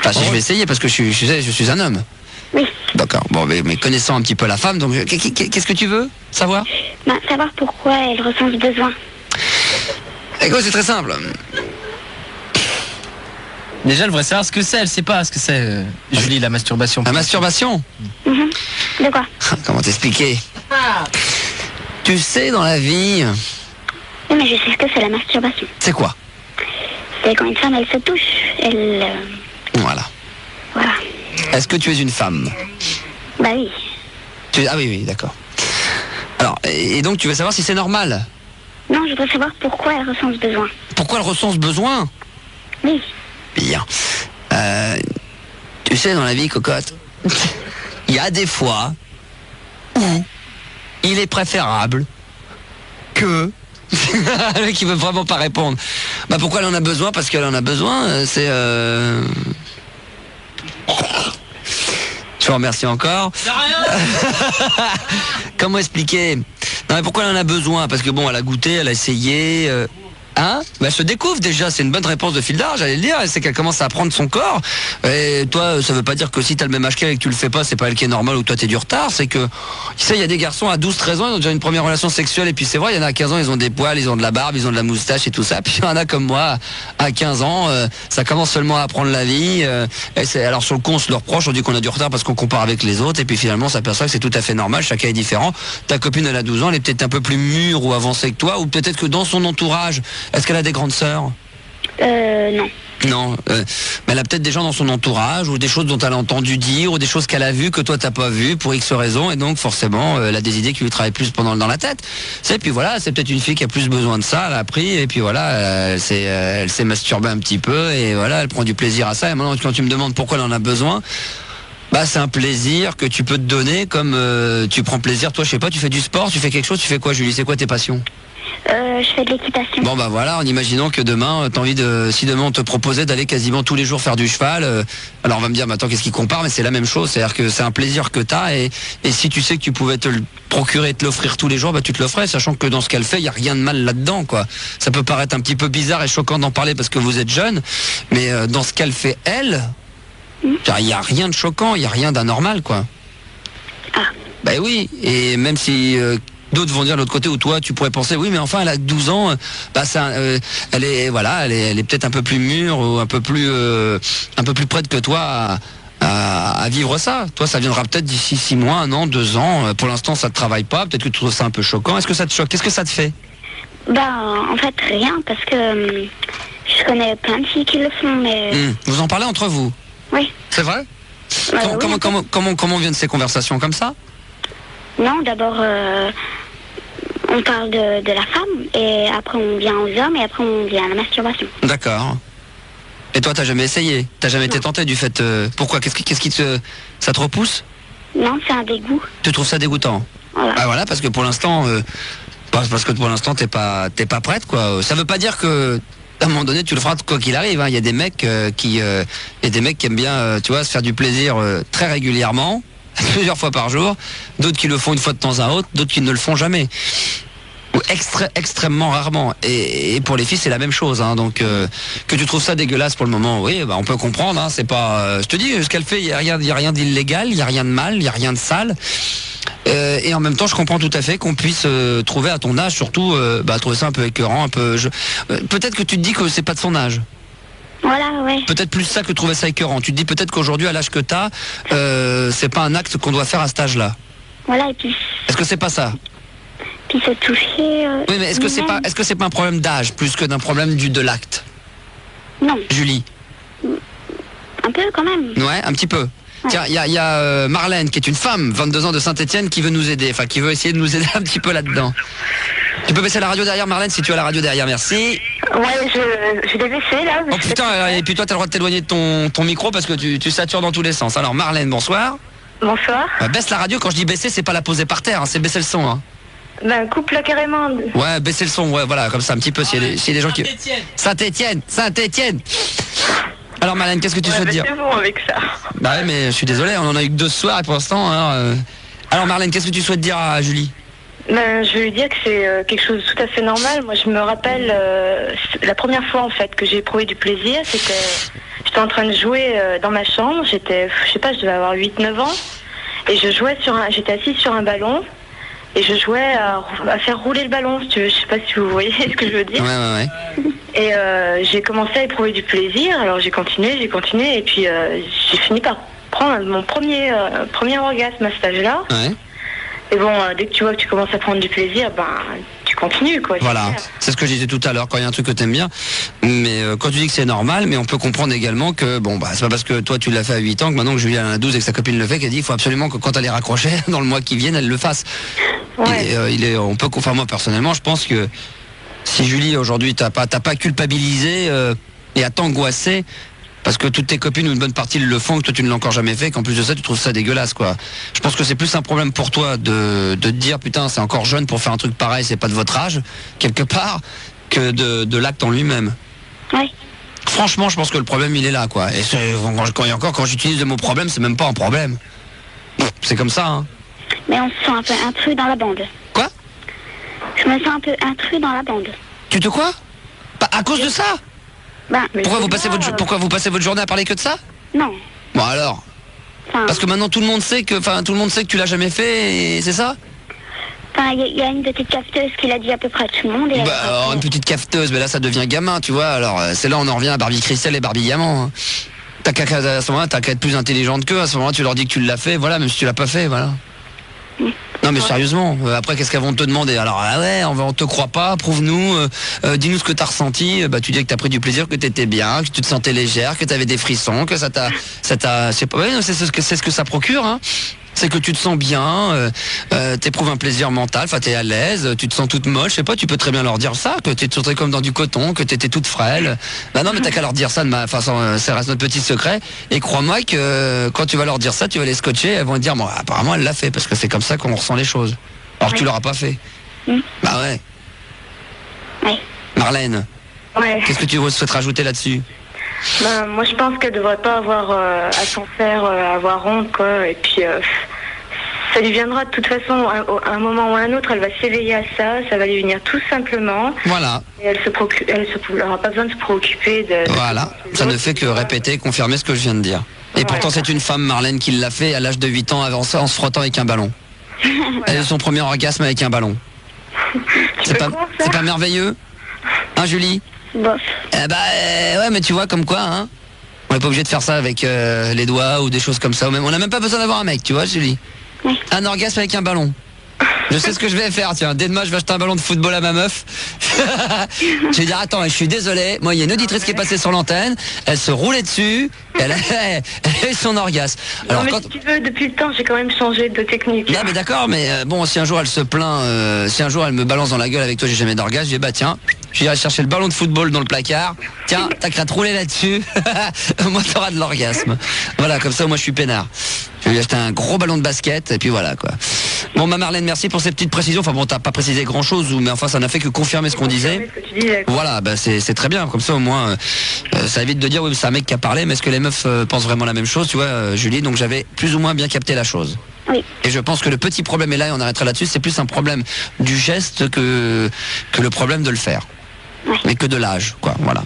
Enfin, si je vais essayer, parce que je suis un homme. Oui. D'accord. Bon, mais connaissant un petit peu la femme, donc qu'est-ce que tu veux savoir? Savoir pourquoi elle ressent ce besoin. Écoute, c'est très simple. Déjà, elle voudrait savoir ce que c'est. Elle sait pas ce que c'est, Julie, la masturbation. La masturbation? De quoi? Comment t'expliquer? Tu sais, dans la vie... Oui, mais je sais ce que c'est la masturbation. C'est quoi? C'est quand une femme, elle se touche. Voilà. Voilà. Est-ce que tu es une femme? Bah oui. Ah oui, d'accord. Alors, et donc tu veux savoir si c'est normal? Non, je veux savoir pourquoi elle ressent ce besoin. Pourquoi elle ressent ce besoin? Oui. Bien. Tu sais, dans la vie, cocotte, il y a des fois où il est préférable que... Le mec, il veut vraiment pas répondre. Bah pourquoi elle en a besoin? Parce qu'elle en a besoin, c'est... Je vous remercie encore. Comment expliquer? Non, mais pourquoi elle en a besoin? Parce que bon, elle a goûté, elle a essayé... Hein? Bah, elle se découvre déjà, c'est une bonne réponse de Fildar, j'allais le dire, c'est qu'elle commence à apprendre son corps. Et toi, ça veut pas dire que si t'as le même âge qu'elle et que tu le fais pas, c'est pas elle qui est normale ou toi t'es du retard, c'est que, tu sais, il y a des garçons à 12-13 ans, ils ont déjà une première relation sexuelle, et puis c'est vrai, il y en a à 15 ans, ils ont des poils, ils ont de la barbe, ils ont de la moustache et tout ça, puis il y en a comme moi, à 15 ans, ça commence seulement à apprendre la vie, alors sur le coup, on se le reproche, on dit qu'on a du retard parce qu'on compare avec les autres, et puis finalement, on s'aperçoit que c'est tout à fait normal, chacun est différent. Ta copine, elle a 12 ans, elle est peut-être un peu plus mûre ou avancée que toi, ou peut-être que dans son entourage, est-ce qu'elle a des grandes sœurs? Non. Non, mais elle a peut-être des gens dans son entourage ou des choses dont elle a entendu dire ou des choses qu'elle a vues que toi t'as pas vues pour X raisons et donc forcément elle a des idées qui lui travaillent plus dans la tête. Et puis voilà, c'est peut-être une fille qui a plus besoin de ça, elle a appris et puis voilà, elle s'est masturbée un petit peu et voilà, elle prend du plaisir à ça. Et maintenant quand tu me demandes pourquoi elle en a besoin, bah c'est un plaisir que tu peux te donner comme tu prends plaisir. Toi je sais pas, tu fais du sport, tu fais quelque chose, tu fais quoi Julie? C'est quoi tes passions? Je fais de l'équitation. Bon bah voilà, en imaginant que demain, t'as envie de, si demain on te proposait d'aller quasiment tous les jours faire du cheval, alors on va me dire, mais attends, qu'est-ce qui compare? Mais c'est la même chose, c'est-à-dire que c'est un plaisir que t'as et si tu sais que tu pouvais te le procurer et te l'offrir tous les jours, bah tu te l'offrais, sachant que dans ce qu'elle fait, il y a rien de mal là-dedans, quoi. Ça peut paraître un petit peu bizarre et choquant d'en parler parce que vous êtes jeune, mais dans ce qu'elle fait, elle, il y a rien de choquant, il y a rien d'anormal, quoi. Ah. Bah oui, et même si... d'autres vont dire de l'autre côté où toi tu pourrais penser oui mais enfin elle a 12 ans bah ça elle est peut-être un peu plus mûre ou un peu plus prête que toi à vivre ça. Toi ça viendra peut-être d'ici 6 mois, 1 an, 2 ans. Pour l'instant ça te travaille pas, peut-être que tu trouves ça un peu choquant. Est-ce que ça te choque? Qu'est-ce que ça te fait? Bah en fait rien parce que je connais plein de filles qui le font mais... Vous en parlez entre vous? Oui. C'est vrai? Oui. Comment viennent ces conversations comme ça? Non, d'abord, on parle de la femme, et après on vient aux hommes, et après on vient à la masturbation. D'accord. Et toi, t'as jamais essayé? T'as jamais été tenté du fait... pourquoi? Qu'est-ce qui te... Ça te repousse? Non, c'est un dégoût. Tu trouves ça dégoûtant? Voilà. Ah voilà, parce que pour l'instant... parce que pour l'instant, t'es pas prête, quoi. Ça veut pas dire que... À un moment donné, tu le feras quoi qu'il arrive. Hein. Il y a des mecs qui aiment bien, tu vois, se faire du plaisir très régulièrement, plusieurs fois par jour, d'autres qui le font une fois de temps à autre, d'autres qui ne le font jamais ou extrêmement rarement et pour les filles c'est la même chose hein. Donc que tu trouves ça dégueulasse pour le moment, oui bah, on peut comprendre hein. C'est pas je te dis ce qu'elle fait, il y a rien d'illégal, il y a rien de mal, il y a rien de sale et en même temps je comprends tout à fait qu'on puisse trouver à ton âge surtout trouver ça un peu écœurant, un peu peut-être que tu te dis que c'est pas de son âge. Voilà, ouais. Peut-être plus ça que trouver ça écœurant. Tu te dis peut-être qu'aujourd'hui, à l'âge que t'as, c'est pas un acte qu'on doit faire à cet âge-là. Voilà, et puis... Est-ce que c'est pas ça? Puis se toucher... oui, mais est-ce que c'est pas un problème d'âge plus que d'un problème de l'acte? Non. Julie? Un peu, quand même. Ouais, un petit peu. Ouais. Tiens, il y a Marlène, qui est une femme, 22 ans de Saint-Etienne, qui veut nous aider, enfin, qui veut essayer de nous aider un petit peu là-dedans. Tu peux baisser la radio derrière, Marlène, si tu as la radio derrière, merci. Ouais, je l'ai baissé, là. Oh putain, et puis toi, t'as le droit de t'éloigner de ton micro parce que tu satures dans tous les sens. Alors, Marlène, bonsoir. Bonsoir. Baisse la radio, quand je dis baisser, c'est pas la poser par terre, hein, c'est baisser le son. Hein. Ben, coupe-la carrément. Ouais, baisser le son, ouais, voilà, comme ça, un petit peu, s'il y a des gens qui... Saint-Étienne. Alors, Marlène, qu'est-ce que tu souhaites dire? C'est bon avec ça. Bah ouais, mais je suis désolé, on en a eu que 2 ce soir et pour l'instant... Alors, Marlène, qu'est-ce que tu souhaites dire à Julie? Ben, je vais lui dire que c'est quelque chose de tout à fait normal. Moi, je me rappelle la première fois en fait que j'ai éprouvé du plaisir, j'étais en train de jouer dans ma chambre. Je sais pas, je devais avoir 8-9 ans, et j'étais assise sur un ballon et je jouais à faire rouler le ballon. Si tu veux, je sais pas si vous voyez ce que je veux dire. Ouais. Et j'ai commencé à éprouver du plaisir. Alors j'ai continué, et puis j'ai fini par prendre mon premier orgasme à cet âge-là. Ouais. Et bon, dès que tu vois que tu commences à prendre du plaisir, ben tu continues, quoi. Voilà, c'est ce que je disais tout à l'heure, quand il y a un truc que t'aimes bien. Mais quand tu dis que c'est normal, mais on peut comprendre également que, bon, bah, c'est pas parce que toi tu l'as fait à 8 ans que maintenant que Julie en a 12 et que sa copine le fait, qu'elle dit qu'il faut absolument que quand elle est raccrochée, dans le mois qui vient, elle le fasse. Ouais. Enfin, moi personnellement, je pense que si Julie aujourd'hui t'as pas culpabilisé et à t'angoisser, parce que toutes tes copines ou une bonne partie le font, que toi tu ne l'as encore jamais fait, qu'en plus de ça tu trouves ça dégueulasse, quoi. Je pense que c'est plus un problème pour toi de te dire putain c'est encore jeune pour faire un truc pareil, c'est pas de votre âge quelque part, que de l'acte en lui-même. Oui. Franchement, je pense que le problème il est là, quoi. Et quand j'utilise le mot problème, c'est même pas un problème. C'est comme ça, hein. Mais on se sent un peu intrus dans la bande. Quoi? Je me sens un peu intrus dans la bande. Tu te quoi? À cause de ça? Ben, Pourquoi vous passez votre journée à parler que de ça? non. Bon alors. Enfin, Parce que maintenant tout le monde sait que tu l'as jamais fait, et c'est ça? il y a une petite cafeteuse qui l'a dit à peu près à tout le monde. Et Bah, une petite cafeteuse, mais là ça devient gamin, tu vois. Alors c'est là on en revient à Barbie Christelle et Barbie Diamant, hein. À ce moment-là, t'as qu'à être plus intelligente qu'eux. À ce moment-là, tu leur dis que tu l'as fait, voilà, même si tu l'as pas fait, voilà. Non mais sérieusement, après qu'est-ce qu'elles vont te demander? Alors on te croit pas, prouve-nous, dis-nous ce que t'as ressenti. Bah tu dis que t'as pris du plaisir, que t'étais bien, que tu te sentais légère, que t'avais des frissons, que ça t'a, c'est pas, ouais, c'est ce que ça procure, hein. C'est que tu te sens bien, t'éprouves un plaisir mental, enfin t'es à l'aise, tu te sens toute moche, je sais pas, tu peux très bien leur dire ça, que t'es sentais comme dans du coton, que t'étais toute frêle. Bah non mais t'as qu'à leur dire ça de ma façon, ça reste notre petit secret. Et crois-moi que quand tu vas leur dire ça, tu vas les scotcher, elles vont te dire bon apparemment elle l'a fait, parce que c'est comme ça qu'on ressent les choses. Alors que tu l'auras pas fait. Bah ouais. Oui. Marlène, Ouais. qu'est-ce que tu souhaites rajouter là-dessus? Ben, moi, je pense qu'elle devrait pas avoir à s'en faire, avoir honte, quoi. Et puis, ça lui viendra de toute façon, à un moment ou à un autre, elle va s'éveiller à ça. Ça va lui venir tout simplement. Voilà. Et elle n'aura pas besoin de se préoccuper de. Voilà. Ça ne fait que répéter, confirmer ce que je viens de dire. Et pourtant, c'est une femme, Marlène, qui l'a fait à l'âge de 8 ans, en se frottant avec un ballon. Elle a eu son premier orgasme avec un ballon. C'est pas merveilleux? Hein, Julie? Bof. Ouais, mais tu vois, comme quoi, hein. On n'est pas obligé de faire ça avec les doigts ou des choses comme ça. Ou même, on n'a même pas besoin d'avoir un mec, tu vois, Julie. Oui. Un orgasme avec un ballon. Je sais ce que je vais faire, tiens. Dès demain, je vais acheter un ballon de football à ma meuf. Je vais dire, attends, je suis désolé. Moi, il y a une auditrice qui est passée sur l'antenne. Elle se roulait dessus. Elle a eu son orgasme. Alors, non, mais si tu veux, depuis le temps, j'ai quand même changé de technique. Non, mais d'accord, mais bon, si un jour elle se plaint, si un jour elle me balance dans la gueule avec toi, j'ai jamais d'orgasme, je dis, bah tiens, j'irai chercher le ballon de football dans le placard. Tiens, t'as qu'à te rouler là-dessus. Moi, t'auras de l'orgasme. Voilà, comme ça, moi, je suis peinard. Je vais lui acheter un gros ballon de basket, et puis voilà, quoi. Bon, ma Marlène, merci pour ces petites précisions. Enfin bon, t'as pas précisé grand-chose, mais enfin, ça n'a fait que confirmer ce qu'on disait. Voilà, bah c'est très bien. Comme ça, au moins, ça évite de dire, oui, c'est un mec qui a parlé, mais est-ce que les meufs pensent vraiment la même chose, tu vois, Julie? Donc j'avais plus ou moins bien capté la chose. Oui. Et je pense que le petit problème est là, et on arrêtera là-dessus, c'est plus un problème du geste que le problème de le faire. Oui. Mais que de l'âge, quoi, voilà.